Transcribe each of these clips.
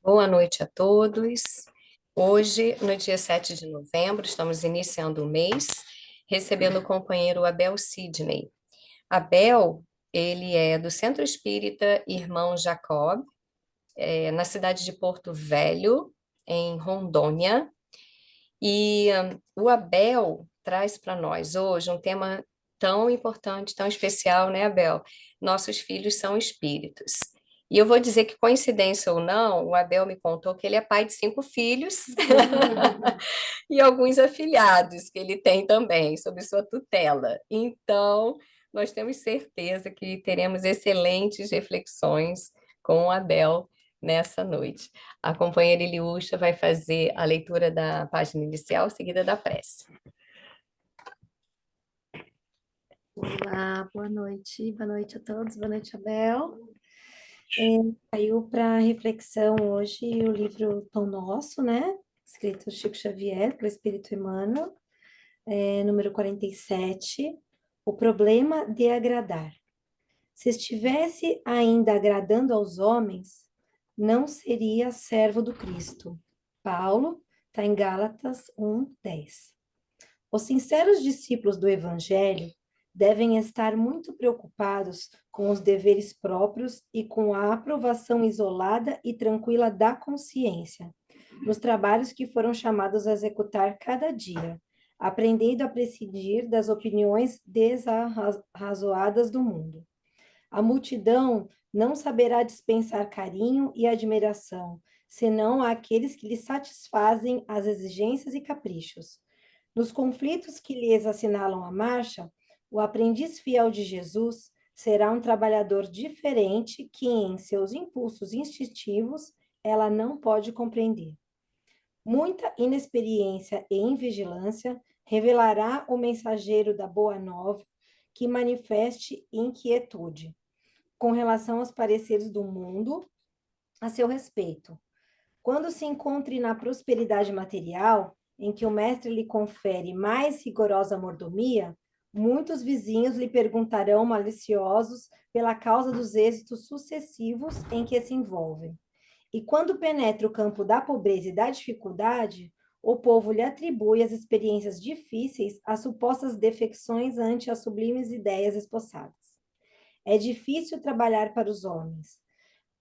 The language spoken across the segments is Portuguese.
Boa noite a todos. Hoje, no dia 7 de novembro, estamos iniciando o mês, recebendo o companheiro Abel Sidney. Abel, ele é do Centro Espírita Irmão Jacob, na cidade de Porto Velho, em Rondônia. E o Abel traz para nós hoje um tema tão importante, tão especial, né, Abel? Nossos filhos são espíritos. E eu vou dizer que, coincidência ou não, o Abel me contou que ele é pai de 5 filhos e alguns afilhados que ele tem também, sob sua tutela. Então, nós temos certeza que teremos excelentes reflexões com o Abel nessa noite. A companheira Eliúcha vai fazer a leitura da página inicial, seguida da prece. Olá, boa noite a todos, boa noite, Abel. Saiu para reflexão hoje o livro Pão Nosso, né? Escrito Chico Xavier, pelo Espírito Emmanuel, número 47, O Problema de Agradar. Se estivesse ainda agradando aos homens, não seria servo do Cristo. Paulo, está em Gálatas 1:10. Os sinceros discípulos do Evangelho devem estar muito preocupados com os deveres próprios e com a aprovação isolada e tranquila da consciência, nos trabalhos que foram chamados a executar cada dia, aprendendo a prescindir das opiniões desarrazoadas do mundo. A multidão não saberá dispensar carinho e admiração, senão àqueles que lhe satisfazem as exigências e caprichos. Nos conflitos que lhes assinalam a marcha, o aprendiz fiel de Jesus será um trabalhador diferente que, em seus impulsos instintivos, ela não pode compreender. Muita inexperiência e invigilância revelará o mensageiro da boa nova que manifeste inquietude com relação aos pareceres do mundo a seu respeito. Quando se encontre na prosperidade material, em que o mestre lhe confere mais rigorosa mordomia, muitos vizinhos lhe perguntarão maliciosos pela causa dos êxitos sucessivos em que se envolvem. E quando penetra o campo da pobreza e da dificuldade, o povo lhe atribui as experiências difíceis às supostas defecções ante as sublimes ideias esboçadas. É difícil trabalhar para os homens,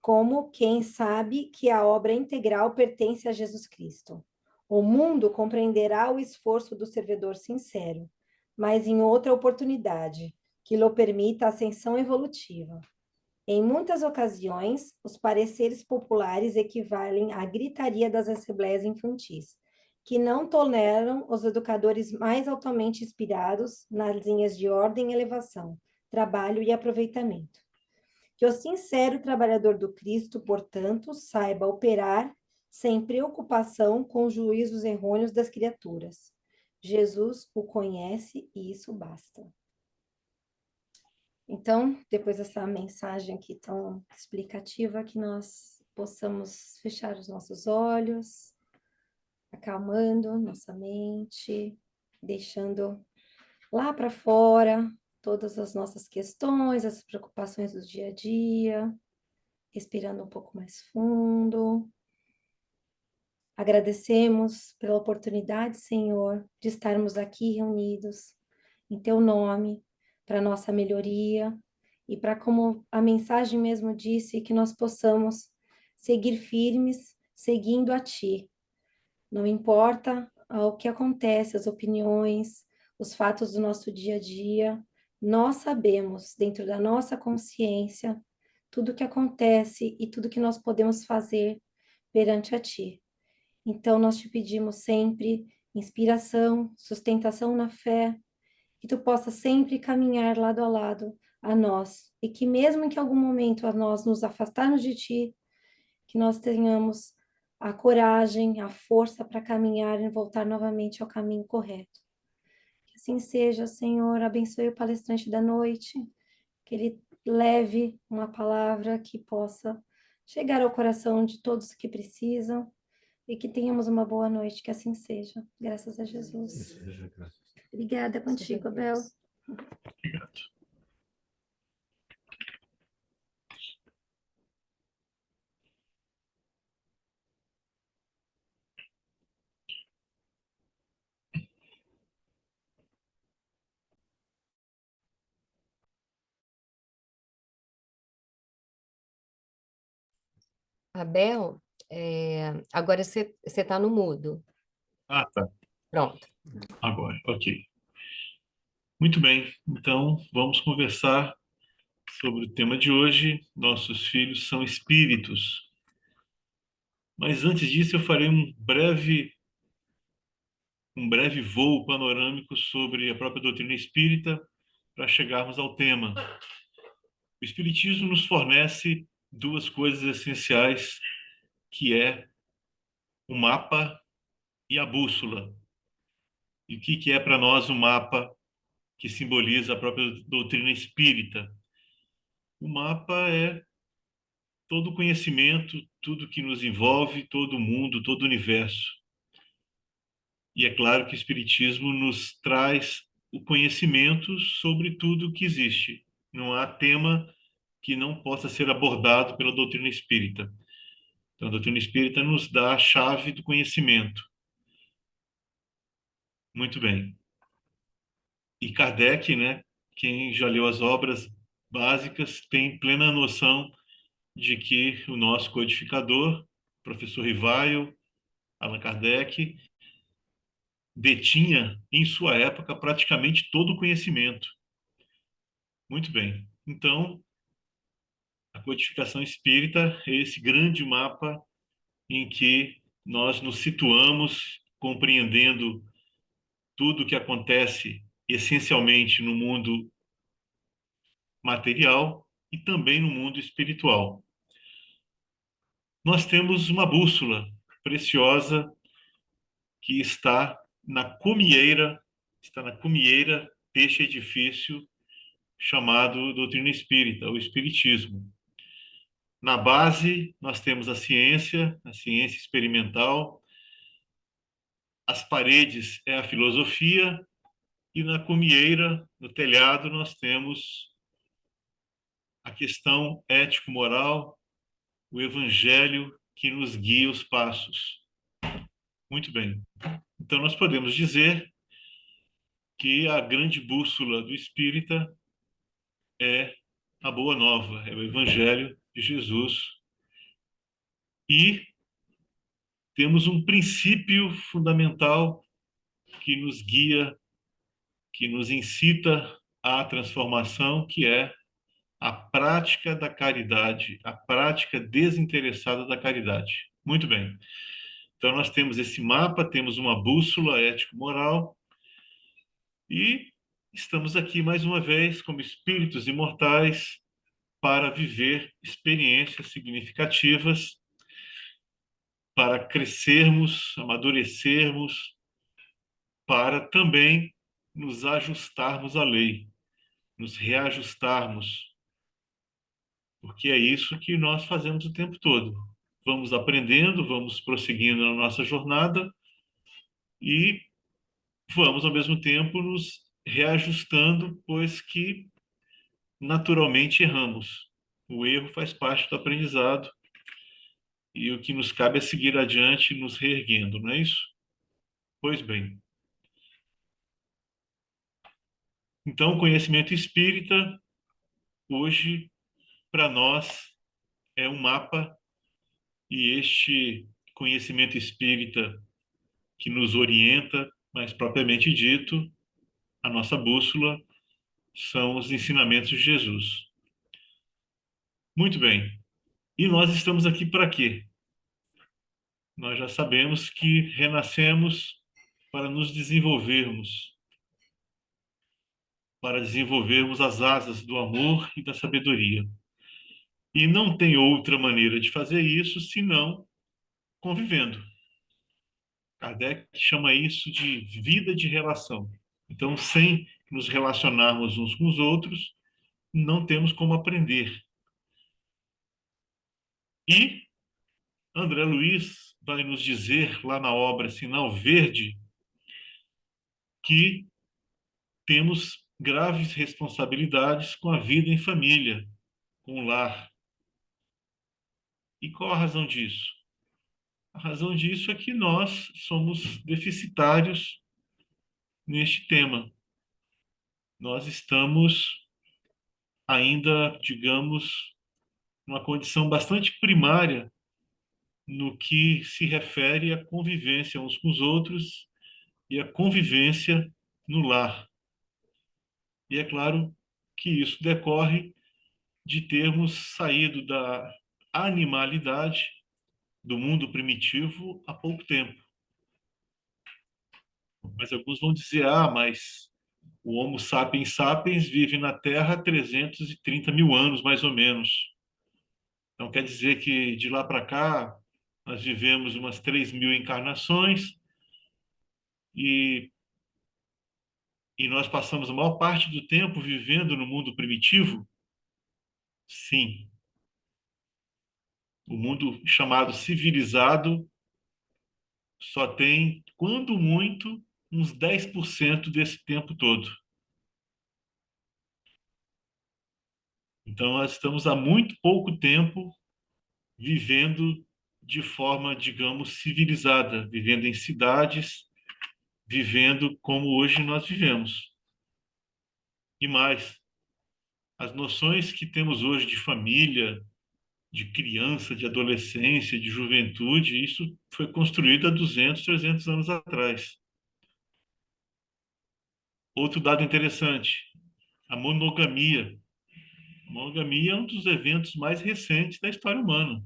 como quem sabe que a obra integral pertence a Jesus Cristo. O mundo compreenderá o esforço do servidor sincero, mas em outra oportunidade, que lhe permita a ascensão evolutiva. Em muitas ocasiões, os pareceres populares equivalem à gritaria das assembleias infantis, que não toleram os educadores mais altamente inspirados nas linhas de ordem e elevação, trabalho e aproveitamento. Que o sincero trabalhador do Cristo, portanto, saiba operar sem preocupação com os juízos errôneos das criaturas. Jesus o conhece e isso basta. Então, depois dessa mensagem aqui tão explicativa, que nós possamos fechar os nossos olhos, acalmando nossa mente, deixando lá para fora todas as nossas questões, as preocupações do dia a dia, respirando um pouco mais fundo. Agradecemos pela oportunidade, Senhor, de estarmos aqui reunidos em Teu nome, para nossa melhoria e para, como a mensagem mesmo disse, que nós possamos seguir firmes, seguindo a Ti. Não importa o que acontece, as opiniões, os fatos do nosso dia a dia, nós sabemos, dentro da nossa consciência, tudo o que acontece e tudo que nós podemos fazer perante a Ti. Então, nós te pedimos sempre inspiração, sustentação na fé, que Tu possa sempre caminhar lado a lado a nós, e que mesmo que em algum momento a nós nos afastarmos de Ti, que nós tenhamos a coragem, a força para caminhar e voltar novamente ao caminho correto. Que assim seja, Senhor, abençoe o palestrante da noite, que ele leve uma palavra que possa chegar ao coração de todos que precisam e que tenhamos uma boa noite, que assim seja. Graças a Jesus. Obrigada contigo, Abel. Obrigado. Abel, agora você está no mudo. Ah, tá. Pronto. Agora, ok. Muito bem. Então, vamos conversar sobre o tema de hoje. Nossos filhos são espíritos. Mas antes disso, eu farei um breve voo panorâmico sobre a própria doutrina espírita para chegarmos ao tema. O espiritismo nos fornece duas coisas essenciais, que é o mapa e a bússola. E o que é para nós o mapa que simboliza a própria doutrina espírita? O mapa é todo o conhecimento, tudo que nos envolve, todo o mundo, todo o universo. E é claro que o Espiritismo nos traz o conhecimento sobre tudo que existe. Não há tema que não possa ser abordado pela doutrina espírita. Então, a doutrina espírita nos dá a chave do conhecimento. Muito bem. E Kardec, né, quem já leu as obras básicas, tem plena noção de que o nosso codificador, professor Rivaio, Allan Kardec, detinha em sua época praticamente todo o conhecimento. Muito bem. Então, a codificação espírita é esse grande mapa em que nós nos situamos, compreendendo tudo o que acontece essencialmente no mundo material e também no mundo espiritual. Nós temos uma bússola preciosa que está na comieira deste edifício chamado doutrina espírita, o espiritismo. Na base, nós temos a ciência experimental, as paredes é a filosofia, e na comieira, no telhado, nós temos a questão ético-moral, o evangelho que nos guia os passos. Muito bem. Então, nós podemos dizer que a grande bússola do espírita é a boa nova, é o evangelho de Jesus. E temos um princípio fundamental que nos guia, que nos incita à transformação, que é a prática da caridade, a prática desinteressada da caridade. Muito bem. Então, nós temos esse mapa, temos uma bússola ético-moral e estamos aqui mais uma vez como espíritos imortais para viver experiências significativas, para crescermos, amadurecermos, para também nos ajustarmos à lei, nos reajustarmos, porque é isso que nós fazemos o tempo todo. Vamos aprendendo, vamos prosseguindo na nossa jornada e vamos, ao mesmo tempo, nos reajustando, pois que naturalmente erramos. O erro faz parte do aprendizado e o que nos cabe é seguir adiante, nos reerguendo, não é isso? Pois bem. Então, o conhecimento espírita, hoje, para nós, é um mapa, e este conhecimento espírita que nos orienta, mas propriamente dito, a nossa bússola, são os ensinamentos de Jesus. Muito bem. E nós estamos aqui para quê? Nós já sabemos que renascemos para nos desenvolvermos, para desenvolvermos as asas do amor e da sabedoria. E não tem outra maneira de fazer isso senão convivendo. Kardec chama isso de vida de relação. Então, sem nos relacionarmos uns com os outros, não temos como aprender. E André Luiz vai nos dizer lá na obra Sinal Verde que temos graves responsabilidades com a vida em família, com o lar. E qual a razão disso? A razão disso é que nós somos deficitários neste tema. Nós estamos ainda, digamos, numa condição bastante primária no que se refere à convivência uns com os outros e à convivência no lar. E é claro que isso decorre de termos saído da animalidade, do mundo primitivo, há pouco tempo. Mas alguns vão dizer, mas o Homo sapiens sapiens vive na Terra há 330 mil anos, mais ou menos. Então quer dizer que de lá para cá nós vivemos umas 3.000 encarnações e, e nós passamos a maior parte do tempo vivendo no mundo primitivo? Sim. O mundo chamado civilizado só tem, quando muito, uns 10% desse tempo todo. Então, nós estamos há muito pouco tempo vivendo de forma, digamos, civilizada, vivendo em cidades, vivendo como hoje nós vivemos. E mais, as noções que temos hoje de família, de criança, de adolescência, de juventude, isso foi construído há 200, 300 anos atrás. Outro dado interessante, a monogamia. A monogamia é um dos eventos mais recentes da história humana.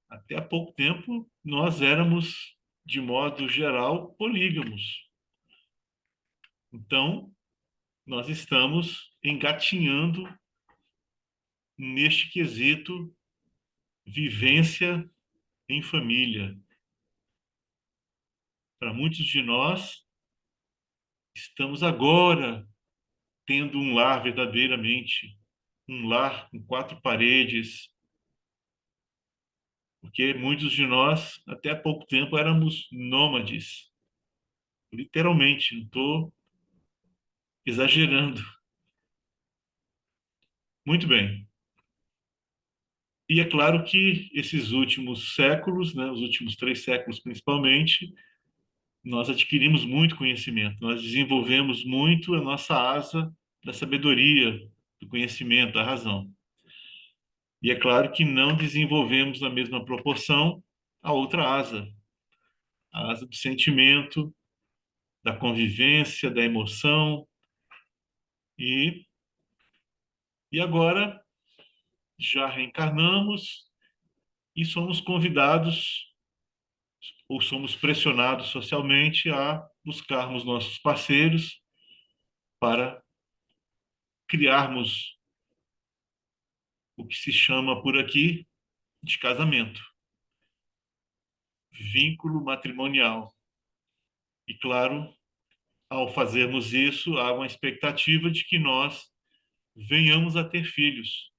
Até há pouco tempo, nós éramos, de modo geral, polígamos. Então, nós estamos engatinhando neste quesito vivência em família. Para muitos de nós, estamos agora tendo um lar verdadeiramente, um lar com quatro paredes, porque muitos de nós, até há pouco tempo, éramos nômades. Literalmente, não estou exagerando. Muito bem. E é claro que esses últimos séculos, né, os últimos 3 séculos principalmente, nós adquirimos muito conhecimento, nós desenvolvemos muito a nossa asa da sabedoria, do conhecimento, da razão. E é claro que não desenvolvemos na mesma proporção a outra asa, a asa do sentimento, da convivência, da emoção. E, e agora já reencarnamos e somos convidados ou somos pressionados socialmente a buscarmos nossos parceiros para criarmos o que se chama por aqui de casamento, vínculo matrimonial. E claro, ao fazermos isso, há uma expectativa de que nós venhamos a ter filhos,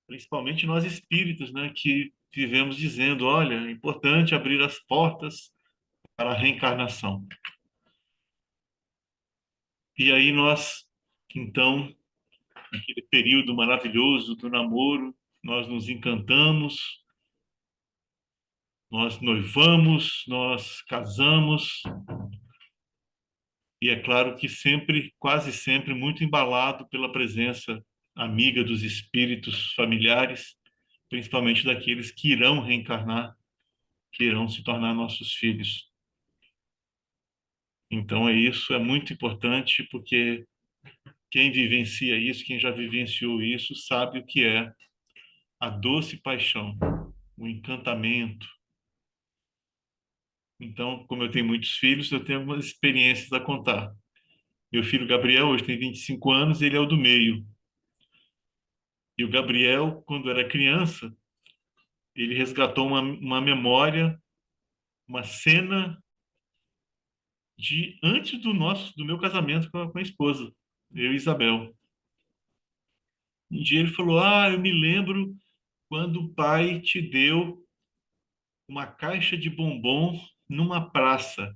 principalmente nós espíritas, né, que vivemos dizendo, olha, é importante abrir as portas para a reencarnação. E aí nós, então, naquele período maravilhoso do namoro, nós nos encantamos, nós noivamos, nós casamos, e é claro que sempre, quase sempre, muito embalado pela presença amiga dos espíritos familiares, principalmente daqueles que irão reencarnar, que irão se tornar nossos filhos. Então é isso, é muito importante, porque quem vivencia isso, quem já vivenciou isso, sabe o que é a doce paixão, o encantamento. Então, como eu tenho muitos filhos, eu tenho algumas experiências a contar. Meu filho Gabriel hoje tem 25 anos, ele é o do meio. E o Gabriel, quando era criança, ele resgatou uma memória, uma cena de antes do meu casamento com a esposa, eu e Isabel. Um dia ele falou: eu me lembro quando o pai te deu uma caixa de bombom numa praça.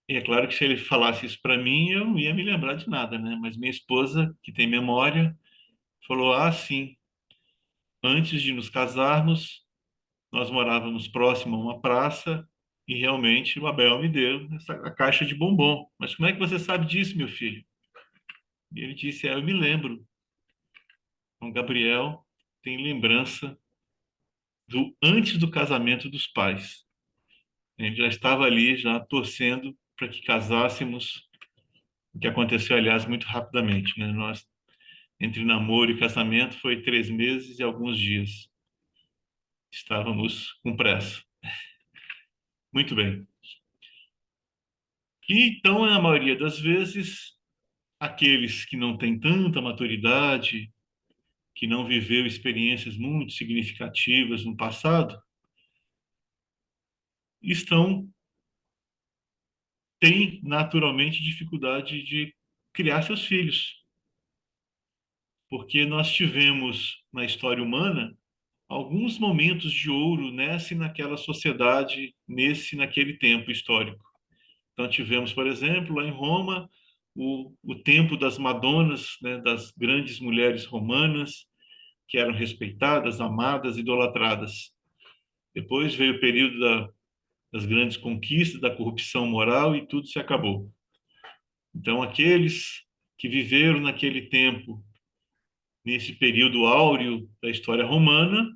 E é claro que se ele falasse isso para mim, eu não ia me lembrar de nada, né? Mas minha esposa, que tem memória, falou: sim, antes de nos casarmos, nós morávamos próximo a uma praça e realmente o Abel me deu a caixa de bombom. Mas como é que você sabe disso, meu filho? E ele disse: eu me lembro. Então, Gabriel tem lembrança do antes do casamento dos pais. A gente já estava ali, já torcendo para que casássemos, o que aconteceu, aliás, muito rapidamente, né? Nós, entre namoro e casamento, foi 3 meses e alguns dias. Estávamos com pressa. Muito bem. E então, na maioria das vezes, aqueles que não têm tanta maturidade, que não viveu experiências muito significativas no passado, estão têm naturalmente dificuldade de criar seus filhos, porque nós tivemos na história humana alguns momentos de ouro nessa e naquela sociedade, nesse e naquele tempo histórico. Então tivemos, por exemplo, lá em Roma, o tempo das Madonas, né, das grandes mulheres romanas, que eram respeitadas, amadas, idolatradas. Depois veio o período das grandes conquistas, da corrupção moral e tudo se acabou. Então, aqueles que viveram naquele tempo, nesse período áureo da história romana,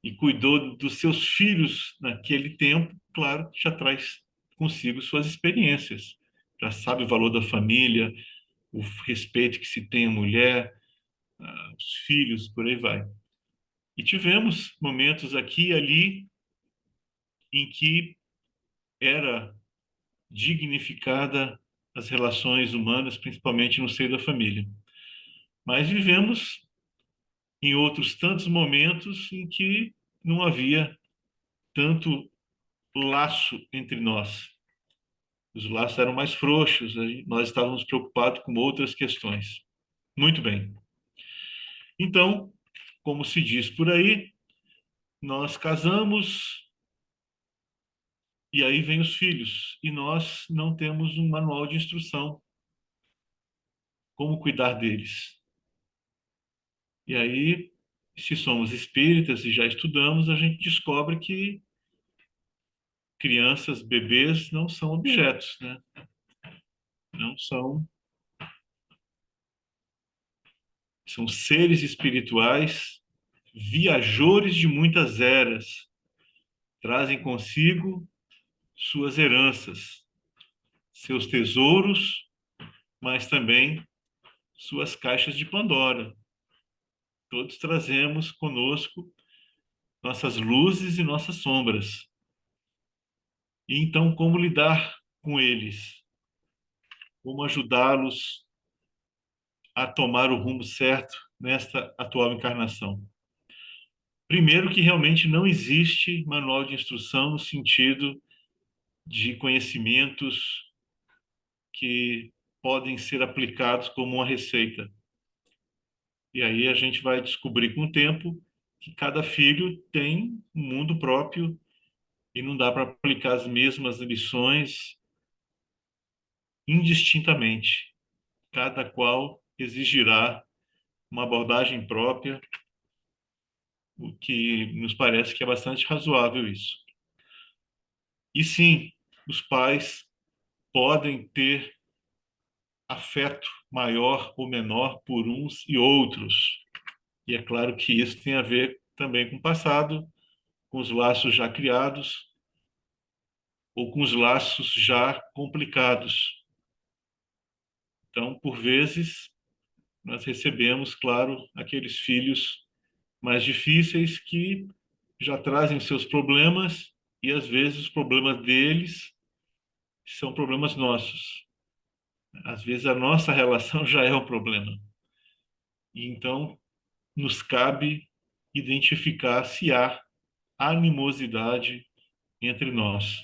e cuidou dos seus filhos naquele tempo, claro, já traz consigo suas experiências. Já sabe o valor da família, o respeito que se tem à mulher, os filhos, por aí vai. E tivemos momentos aqui e ali em que era dignificada as relações humanas, principalmente no seio da família. Mas vivemos em outros tantos momentos em que não havia tanto laço entre nós. Os laços eram mais frouxos, nós estávamos preocupados com outras questões. Muito bem. Então, como se diz por aí, nós casamos e aí vem os filhos, e nós não temos um manual de instrução como cuidar deles. E aí, se somos espíritas e já estudamos, a gente descobre que crianças, bebês não são objetos, né? Não são, são seres espirituais, viajores de muitas eras, trazem consigo suas heranças, seus tesouros, mas também suas caixas de Pandora. Todos trazemos conosco nossas luzes e nossas sombras. E então, como lidar com eles? Como ajudá-los a tomar o rumo certo nesta atual encarnação? Primeiro, que realmente não existe manual de instrução no sentido de conhecimentos que podem ser aplicados como uma receita. E aí a gente vai descobrir com o tempo que cada filho tem um mundo próprio e não dá para aplicar as mesmas lições indistintamente. Cada qual exigirá uma abordagem própria, o que nos parece que é bastante razoável isso. E sim, os pais podem ter afeto maior ou menor por uns e outros. E é claro que isso tem a ver também com o passado, com os laços já criados ou com os laços já complicados. Então, por vezes, nós recebemos, claro, aqueles filhos mais difíceis que já trazem seus problemas e às vezes os problemas deles são problemas nossos. Às vezes a nossa relação já é um problema. E então nos cabe identificar se há animosidade entre nós.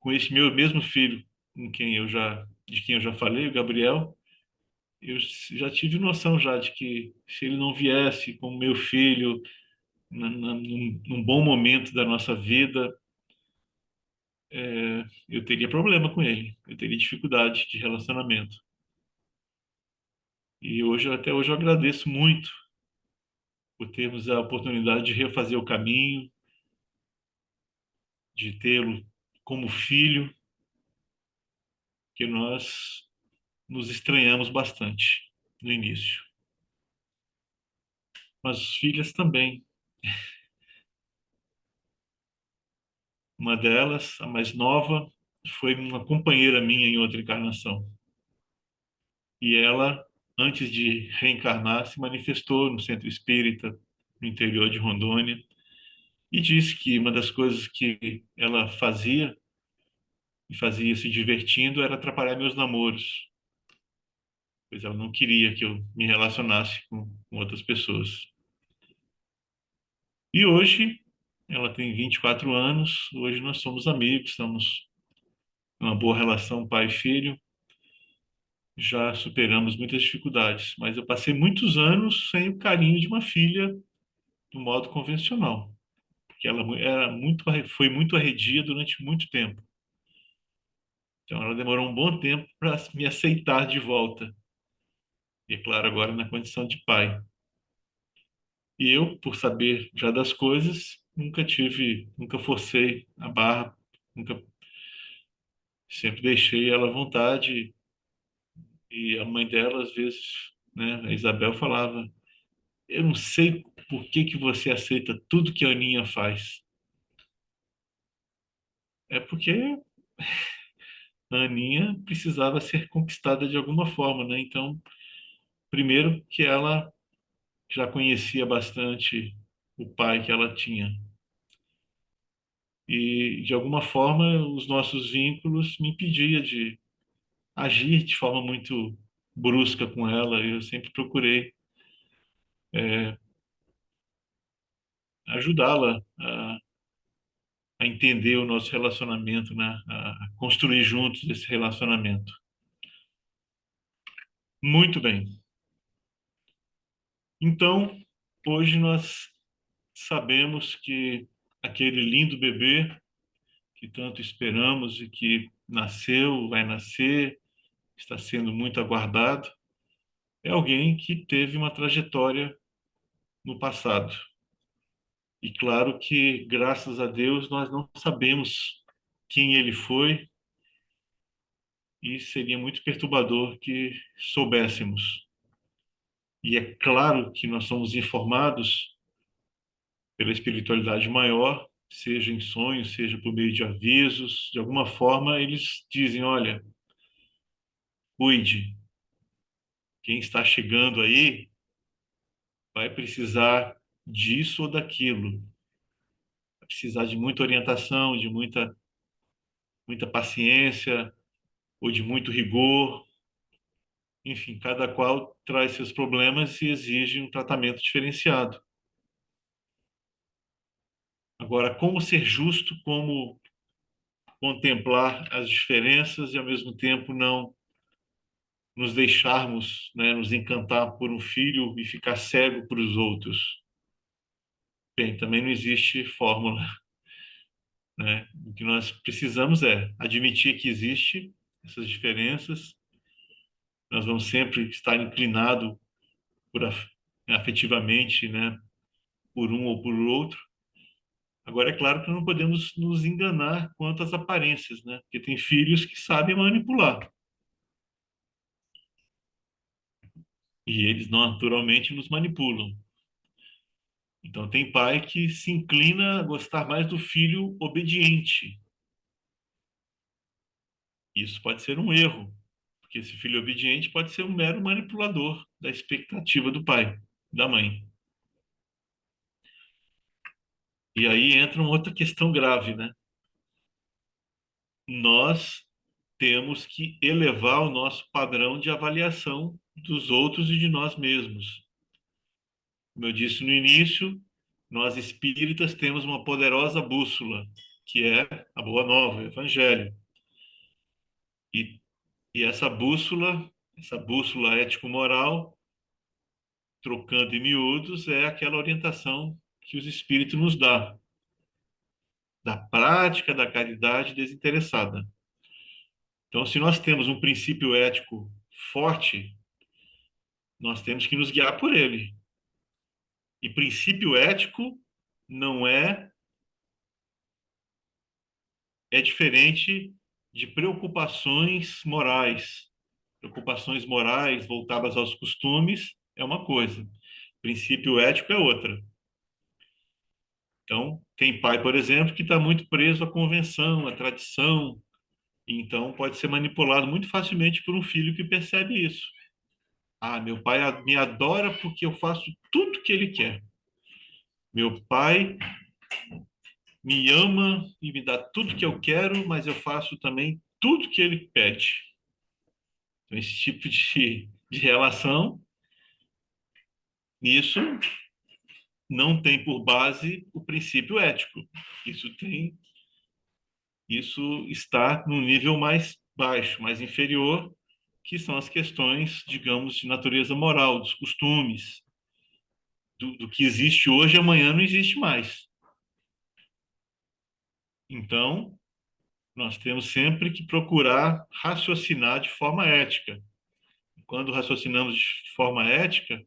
Com esse meu mesmo filho, de quem eu já falei, o Gabriel, eu já tive noção já de que se ele não viesse como meu filho num bom momento da nossa vida, eu teria problema com ele, eu teria dificuldade de relacionamento. E hoje, até hoje, eu agradeço muito por termos a oportunidade de refazer o caminho, de tê-lo como filho, que nós nos estranhamos bastante no início. Mas as filhas também. Uma delas, a mais nova, foi uma companheira minha em outra encarnação. E ela, antes de reencarnar, se manifestou no centro espírita, no interior de Rondônia, e disse que uma das coisas que ela fazia, e fazia se divertindo, era atrapalhar meus namoros, pois ela não queria que eu me relacionasse com outras pessoas. E hoje, ela tem 24 anos, hoje nós somos amigos, estamos numa boa relação pai e filho, já superamos muitas dificuldades, mas eu passei muitos anos sem o carinho de uma filha do modo convencional, porque ela foi muito arredia durante muito tempo. Então ela demorou um bom tempo para me aceitar de volta. E é claro, agora na condição de pai. E eu, por saber já das coisas, nunca forcei a barra, nunca, sempre deixei ela à vontade. E a mãe dela, às vezes, né, a Isabel falava: eu não sei por que que você aceita tudo que a Aninha faz. É porque a Aninha precisava ser conquistada de alguma forma, né? Então, primeiro que ela já conhecia bastante o pai que ela tinha. E, de alguma forma, os nossos vínculos me impedia de agir de forma muito brusca com ela. Eu sempre procurei ajudá-la a entender o nosso relacionamento, né? A construir juntos esse relacionamento. Muito bem. Então, hoje nós sabemos que aquele lindo bebê que tanto esperamos e que nasceu, vai nascer, está sendo muito aguardado, é alguém que teve uma trajetória no passado. E claro que, graças a Deus, nós não sabemos quem ele foi e seria muito perturbador que soubéssemos. E é claro que nós somos informados pela espiritualidade maior, seja em sonhos, seja por meio de avisos, de alguma forma eles dizem: olha, cuide, quem está chegando aí vai precisar disso ou daquilo, vai precisar de muita orientação, de muita paciência ou de muito rigor. Enfim, cada qual traz seus problemas e exige um tratamento diferenciado. Agora, como ser justo, como contemplar as diferenças e ao mesmo tempo não nos deixarmos, né, nos encantar por um filho e ficar cego para os outros. Bem, também não existe fórmula, né? O que nós precisamos é admitir que existe essas diferenças. Nós vamos sempre estar inclinado por afetivamente, né, por um ou por outro. Agora, é claro que não podemos nos enganar quanto às aparências, né? Porque tem filhos que sabem manipular e eles naturalmente nos manipulam. Então, tem pai que se inclina a gostar mais do filho obediente. Isso pode ser um erro, porque esse filho obediente pode ser um mero manipulador da expectativa do pai, da mãe. E aí entra uma outra questão grave, né? Nós temos que elevar o nosso padrão de avaliação dos outros e de nós mesmos. Como eu disse no início, nós espíritas temos uma poderosa bússola, que é a Boa Nova, o Evangelho. E, e essa bússola ético-moral, trocando em miúdos, é aquela orientação que os espíritos nos dá, da prática da caridade desinteressada. Então, se nós temos um princípio ético forte, nós temos que nos guiar por ele. E princípio ético não é diferente de preocupações morais. Preocupações morais voltadas aos costumes é uma coisa, princípio ético é outra. Então, Tem pai, por exemplo, que está muito preso à convenção, à tradição, e então pode ser manipulado muito facilmente por um filho que percebe isso. Ah, meu pai me adora porque eu faço tudo que ele quer. Meu pai me ama e me dá tudo que eu quero, mas eu faço também tudo que ele pede. Então, esse tipo de relação, isso não tem por base o princípio ético. Isso tem, isso está no nível mais baixo, mais inferior, que são as questões, digamos, de natureza moral, dos costumes, do que existe hoje, amanhã não existe mais. Então, nós temos sempre que procurar raciocinar de forma ética. Quando raciocinamos de forma ética,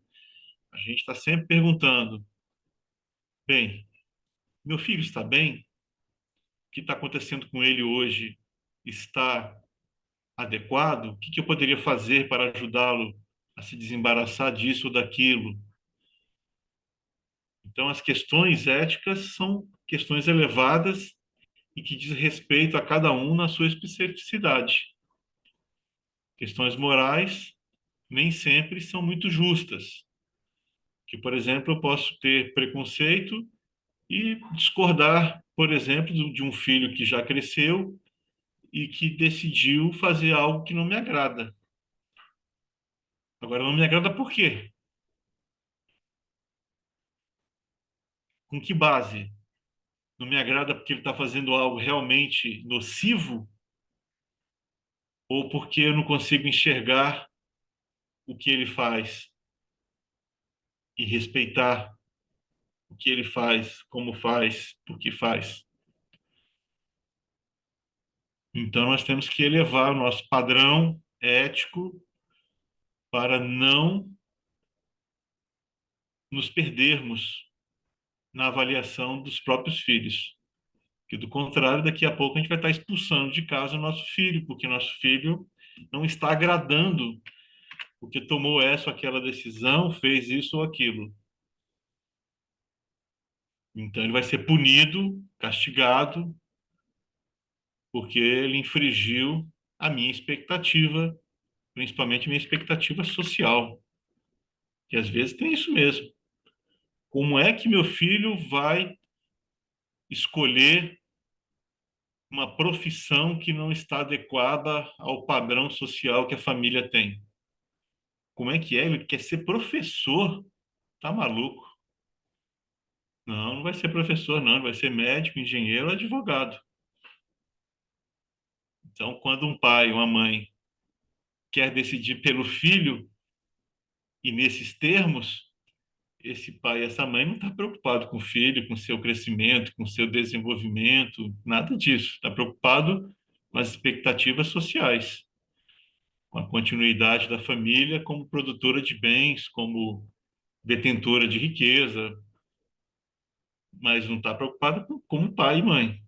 a gente está sempre perguntando: bem, meu filho está bem? O que está acontecendo com ele hoje está adequado? O que eu poderia fazer para ajudá-lo a se desembaraçar disso ou daquilo? Então, as questões éticas são questões elevadas e que diz respeito a cada um na sua especificidade. Questões morais nem sempre são muito justas. Que, por exemplo, eu posso ter preconceito e discordar, por exemplo, de um filho que já cresceu e que decidiu fazer algo que não me agrada. Agora, não me agrada por quê? Com que base? Não me agrada porque ele está fazendo algo realmente nocivo ou porque eu não consigo enxergar o que ele faz e respeitar o que ele faz, como faz, por que faz. Então, nós temos que elevar o nosso padrão ético para não nos perdermos na avaliação dos próprios filhos. Que do contrário, daqui a pouco a gente vai estar expulsando de casa o nosso filho, porque nosso filho não está agradando, porque tomou essa ou aquela decisão, fez isso ou aquilo. Então ele vai ser punido, castigado, porque ele infringiu a minha expectativa, principalmente a minha expectativa social. Que às vezes tem isso mesmo. Como é que meu filho vai escolher uma profissão que não está adequada ao padrão social que a família tem? Como é que é? Ele quer ser professor? Tá maluco? Não, não vai ser professor, não. Ele vai ser médico, engenheiro, advogado. Então, quando um pai, uma mãe quer decidir pelo filho e nesses termos, esse pai e essa mãe não está preocupado com o filho, com o seu crescimento, com o seu desenvolvimento, nada disso. Está preocupado com as expectativas sociais, com a continuidade da família como produtora de bens, como detentora de riqueza, mas não está preocupado como pai e mãe.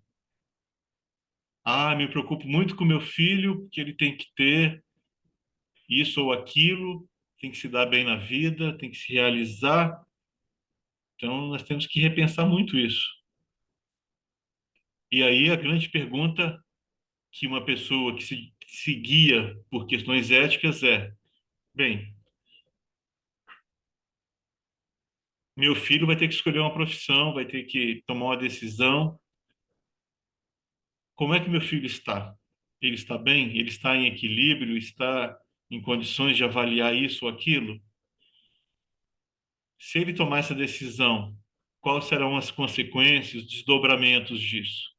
Ah, me preocupo muito com meu filho, porque ele tem que ter isso ou aquilo, tem que se dar bem na vida, tem que se realizar. Então, nós temos que repensar muito isso. E aí, a grande pergunta que uma pessoa que se guia por questões éticas é: bem, meu filho vai ter que escolher uma profissão, vai ter que tomar uma decisão. Como é que meu filho está? Ele está bem? Ele está em equilíbrio? Está em condições de avaliar isso ou aquilo? Se ele tomar essa decisão, quais serão as consequências, os desdobramentos disso?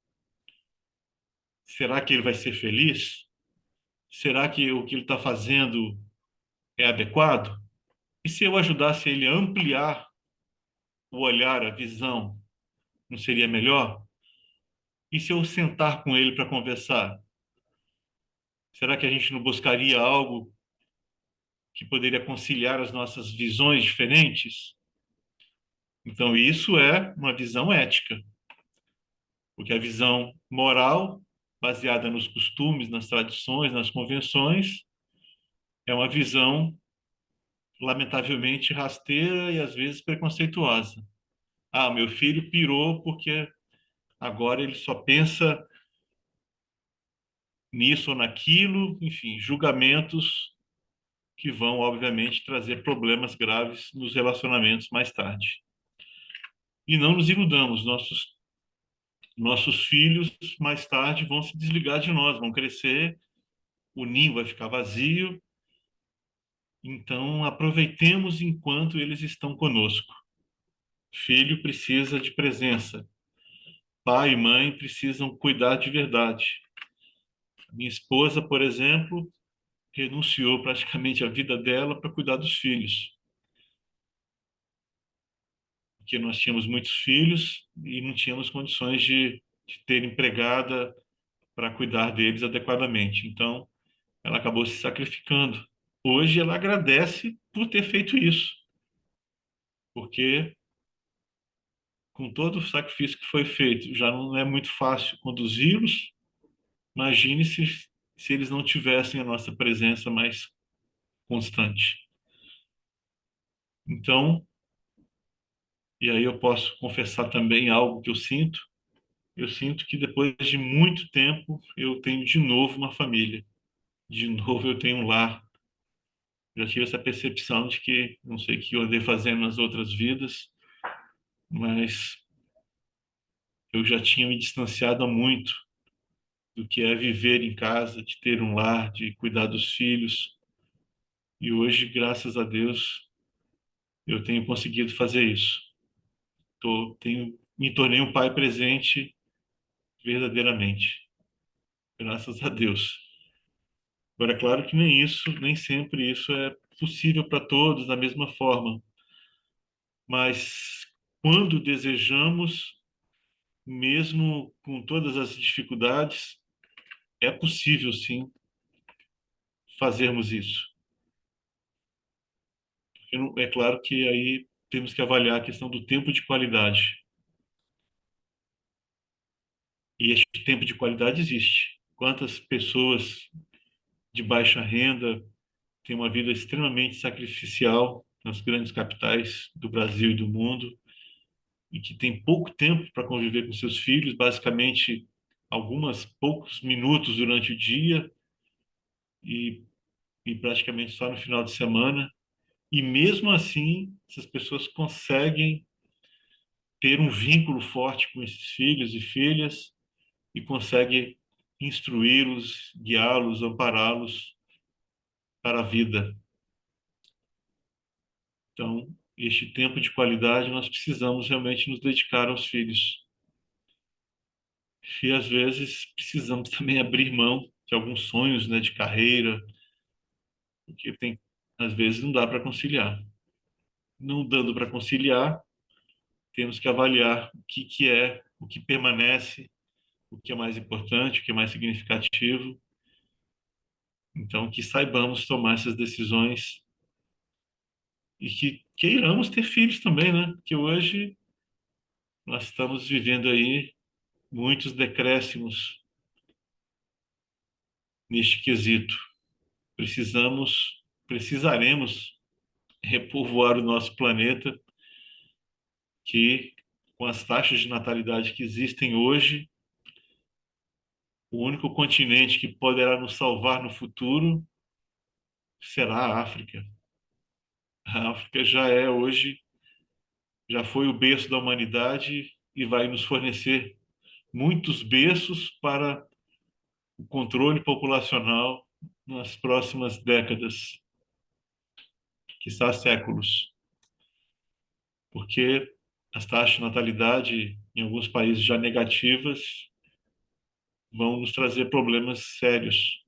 Será que ele vai ser feliz? Será que o que ele está fazendo é adequado? E se eu ajudasse ele a ampliar o olhar, a visão, não seria melhor? E se eu sentar com ele para conversar? Será que a gente não buscaria algo que poderia conciliar as nossas visões diferentes? Então, isso é uma visão ética, porque a visão moral, baseada nos costumes, nas tradições, nas convenções, é uma visão, lamentavelmente, rasteira e às vezes preconceituosa. Ah, meu filho pirou porque agora ele só pensa nisso ou naquilo, enfim, julgamentos que vão, obviamente, trazer problemas graves nos relacionamentos mais tarde. E não nos iludamos, nossos filhos mais tarde vão se desligar de nós, vão crescer, o ninho vai ficar vazio, então aproveitemos enquanto eles estão conosco. Filho precisa de presença, pai e mãe precisam cuidar de verdade. Minha esposa, por exemplo, renunciou praticamente a vida dela para cuidar dos filhos, porque nós tínhamos muitos filhos e não tínhamos condições de ter empregada para cuidar deles adequadamente. Então, ela acabou se sacrificando. Hoje ela agradece por ter feito isso, porque com todo o sacrifício que foi feito, já não é muito fácil conduzi-los. Imagine se eles não tivessem a nossa presença mais constante. Então, e aí eu posso confessar também algo que eu sinto. Eu sinto que depois de muito tempo eu tenho de novo uma família. De novo eu tenho um lar. Já tive essa percepção de que não sei o que eu andei fazendo nas outras vidas, mas eu já tinha me distanciado há muito do que é viver em casa, de ter um lar, de cuidar dos filhos. E hoje, graças a Deus, eu tenho conseguido fazer isso. Me tornei um pai presente verdadeiramente, graças a Deus. Agora, é claro que nem isso, nem sempre isso é possível para todos da mesma forma, mas quando desejamos, mesmo com todas as dificuldades, é possível sim fazermos isso. É claro que aí temos que avaliar a questão do tempo de qualidade. E este tempo de qualidade existe. Quantas pessoas de baixa renda têm uma vida extremamente sacrificial nas grandes capitais do Brasil e do mundo e que têm pouco tempo para conviver com seus filhos, basicamente algumas poucos minutos durante o dia e, e praticamente só no final de semana. E mesmo assim, essas pessoas conseguem ter um vínculo forte com esses filhos e filhas e conseguem instruí-los, guiá-los, ampará-los para a vida. Então, este tempo de qualidade nós precisamos realmente nos dedicar aos filhos. E às vezes precisamos também abrir mão de alguns sonhos, né, de carreira, porque às vezes não dá para conciliar. Não dando para conciliar, temos que avaliar que é, o que permanece, o que é mais importante, o que é mais significativo. Então, que saibamos tomar essas decisões e que queiramos ter filhos também, né? Porque hoje nós estamos vivendo aí muitos decréscimos neste quesito. Precisaremos repovoar o nosso planeta, que com as taxas de natalidade que existem hoje, o único continente que poderá nos salvar no futuro será a África. A África já é hoje, já foi o berço da humanidade e vai nos fornecer muitos berços para o controle populacional nas próximas décadas, quiçá séculos, porque as taxas de natalidade em alguns países já negativas vão nos trazer problemas sérios.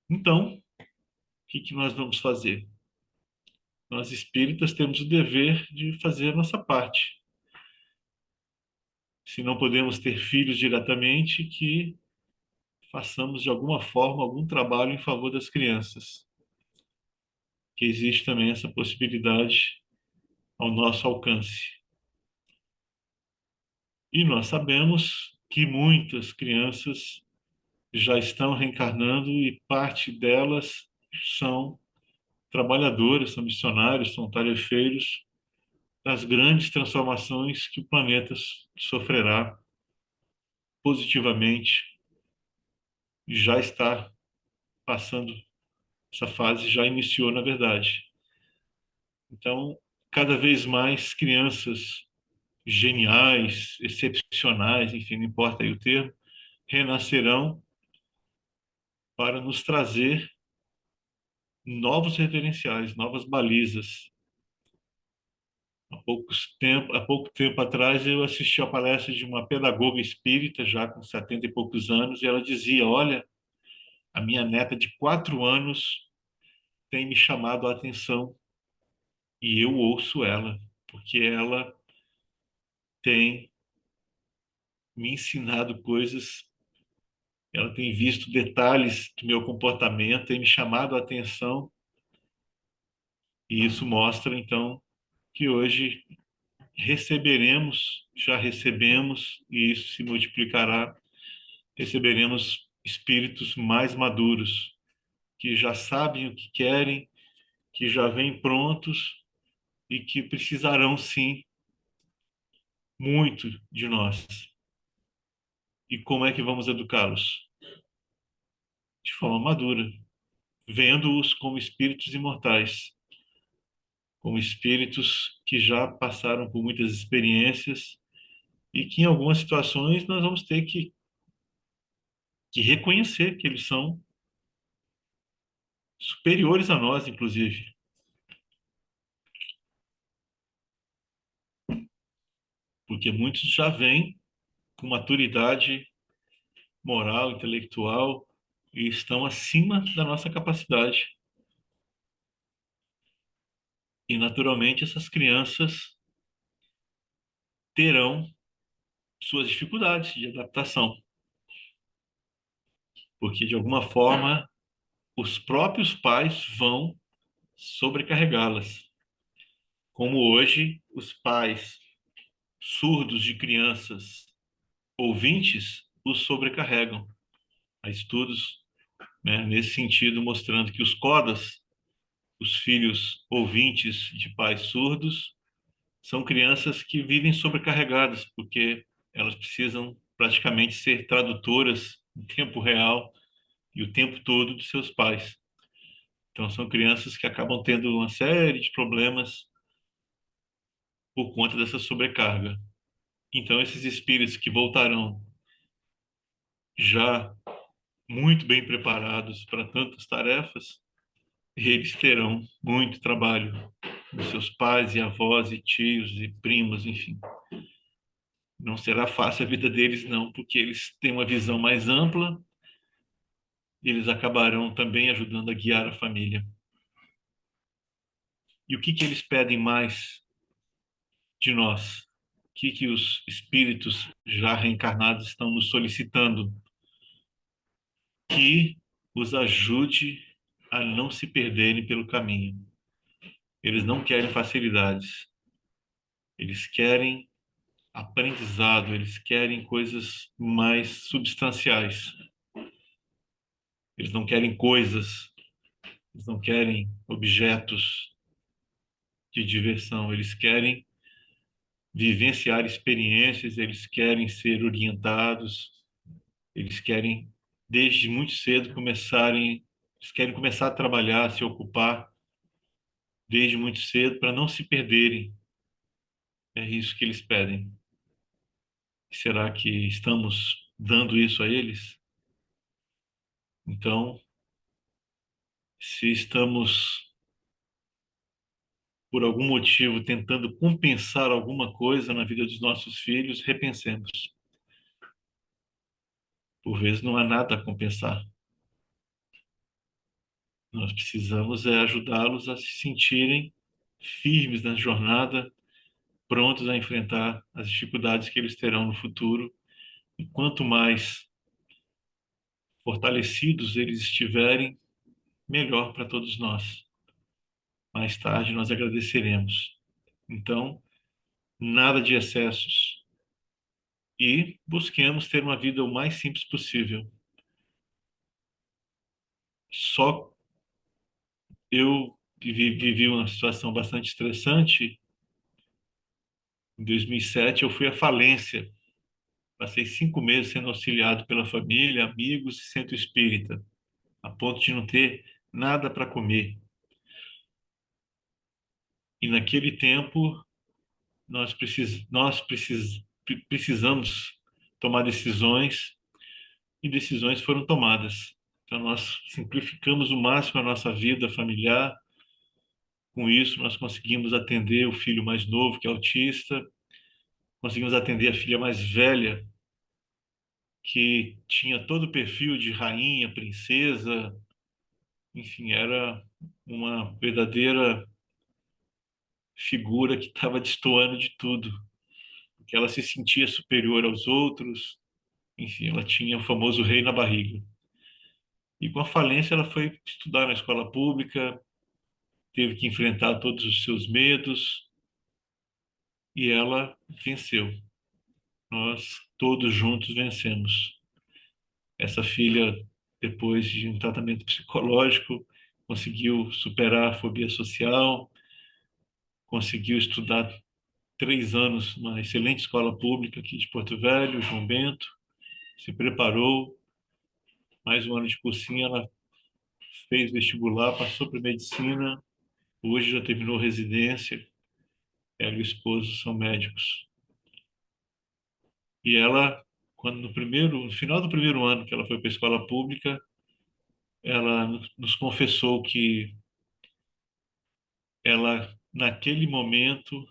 Então, o que nós vamos fazer? Nós espíritas temos o dever de fazer a nossa parte. Se não podemos ter filhos diretamente, que façamos de alguma forma algum trabalho em favor das crianças, que existe também essa possibilidade ao nosso alcance. E nós sabemos que muitas crianças já estão reencarnando e parte delas são trabalhadores, são missionários, são tarefeiros das grandes transformações que o planeta sofrerá positivamente, já está passando essa fase, já iniciou, na verdade. Então, cada vez mais crianças geniais, excepcionais, enfim, não importa aí o termo, renascerão para nos trazer novos referenciais, novas balizas. Há pouco tempo atrás, eu assisti a palestra de uma pedagoga espírita, já com 70 e poucos anos, e ela dizia: Olha, a minha neta de 4 anos tem me chamado a atenção e eu ouço ela, porque ela tem me ensinado coisas, ela tem visto detalhes do meu comportamento, tem me chamado a atenção, e isso mostra, então, que hoje receberemos, já recebemos, e isso se multiplicará, receberemos espíritos mais maduros, que já sabem o que querem, que já vêm prontos e que precisarão, sim, muito de nós. E como é que vamos educá-los? De forma madura, vendo-os como espíritos imortais, como espíritos que já passaram por muitas experiências e que em algumas situações nós vamos ter que reconhecer que eles são superiores a nós, inclusive, porque muitos já vêm com maturidade moral, intelectual e estão acima da nossa capacidade. E, naturalmente, essas crianças terão suas dificuldades de adaptação, porque, de alguma forma, os próprios pais vão sobrecarregá-las. Como hoje, os pais surdos de crianças ouvintes os sobrecarregam. Há estudos, né, nesse sentido, mostrando que os codas, os filhos ouvintes de pais surdos, são crianças que vivem sobrecarregadas, porque elas precisam praticamente ser tradutoras em tempo real e o tempo todo de seus pais. Então, são crianças que acabam tendo uma série de problemas por conta dessa sobrecarga. Então, esses espíritos que voltarão já muito bem preparados para tantas tarefas, eles terão muito trabalho com seus pais e avós e tios e primos, enfim. Não será fácil a vida deles, não, porque eles têm uma visão mais ampla e eles acabarão também ajudando a guiar a família. E o que que eles pedem mais de nós? O que que os espíritos já reencarnados estão nos solicitando? Que os ajude a não se perderem pelo caminho. Eles não querem facilidades. Eles querem aprendizado, eles querem coisas mais substanciais. Eles não querem coisas, eles não querem objetos de diversão, eles querem vivenciar experiências, eles querem ser orientados, eles querem desde muito cedo eles querem começar a trabalhar, a se ocupar desde muito cedo para não se perderem. É isso que eles pedem. Será que estamos dando isso a eles? Então, se estamos por algum motivo tentando compensar alguma coisa na vida dos nossos filhos, repensemos. Por vezes não há nada a compensar. Nós precisamos ajudá-los a se sentirem firmes na jornada, prontos a enfrentar as dificuldades que eles terão no futuro. E quanto mais fortalecidos eles estiverem, melhor para todos nós. Mais tarde nós agradeceremos. Então, nada de excessos e busquemos ter uma vida o mais simples possível. Só eu vivi uma situação bastante estressante Em 2007, eu fui à falência. Passei 5 meses sendo auxiliado pela família, amigos e centro espírita, a ponto de não ter nada para comer. E naquele tempo, precisamos tomar decisões, e decisões foram tomadas. Então, nós simplificamos o máximo a nossa vida familiar. Com isso, nós conseguimos atender o filho mais novo, que é autista, conseguimos atender a filha mais velha, que tinha todo o perfil de rainha, princesa, enfim, era uma verdadeira figura que estava destoando de tudo, porque ela se sentia superior aos outros, enfim, ela tinha o famoso rei na barriga. E com a falência, ela foi estudar na escola pública, teve que enfrentar todos os seus medos, e ela venceu. Nós todos juntos vencemos. Essa filha, depois de um tratamento psicológico, conseguiu superar a fobia social, conseguiu estudar 3 anos numa excelente escola pública aqui de Porto Velho, João Bento, se preparou, mais um ano de cursinho, ela fez vestibular, passou para medicina, hoje já terminou residência, ela e o esposo são médicos. E ela, quando no final do primeiro ano que ela foi para a escola pública, ela nos confessou que ela, naquele momento,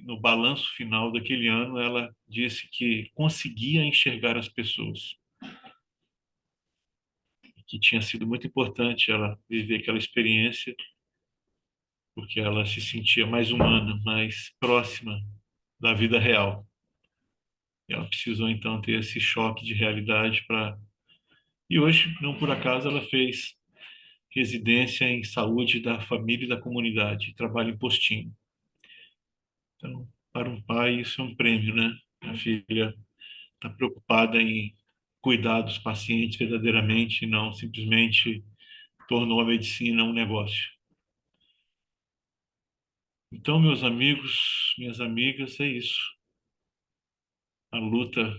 no balanço final daquele ano, ela disse que conseguia enxergar as pessoas, que tinha sido muito importante ela viver aquela experiência, porque ela se sentia mais humana, mais próxima da vida real. E ela precisou então ter esse choque de realidade para. E hoje, não por acaso, ela fez residência em saúde da família e da comunidade, trabalha em postinho. Então, para um pai, isso é um prêmio, né? A filha está preocupada em cuidar dos pacientes verdadeiramente, e não simplesmente tornou a medicina um negócio. Então, meus amigos, minhas amigas, é isso. A luta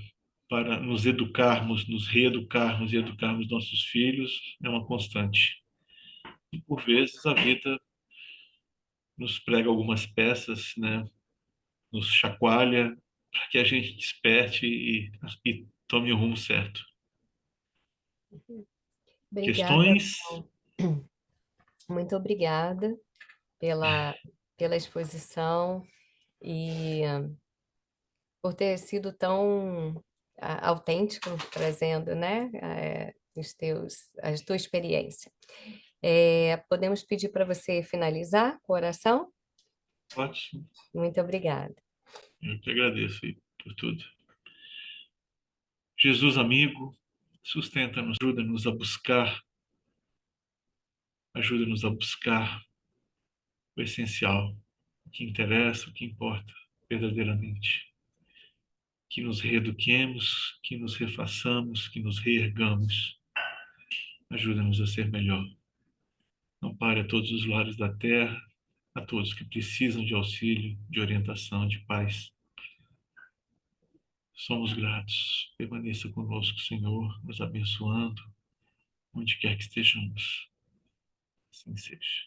para nos educarmos, nos reeducarmos e educarmos nossos filhos é uma constante. E, por vezes, a vida nos prega algumas peças, né? Nos chacoalha para que a gente desperte e tome o rumo certo. Obrigada, Questões? Bel. Muito obrigada pela, pela exposição e por ter sido tão autêntico, trazendo, né, a tua experiência. Podemos pedir para você finalizar com a oração? Ótimo. Muito obrigada. Eu que agradeço aí por tudo. Jesus amigo, sustenta-nos, ajuda-nos a buscar o essencial, o que interessa, o que importa verdadeiramente. Que nos reeduquemos, que nos refaçamos, que nos reergamos. Ajuda-nos a ser melhor. Ampare a todos os lares da terra, a todos que precisam de auxílio, de orientação, de paz. Somos gratos. Permaneça conosco, Senhor, nos abençoando, onde quer que estejamos. Assim seja.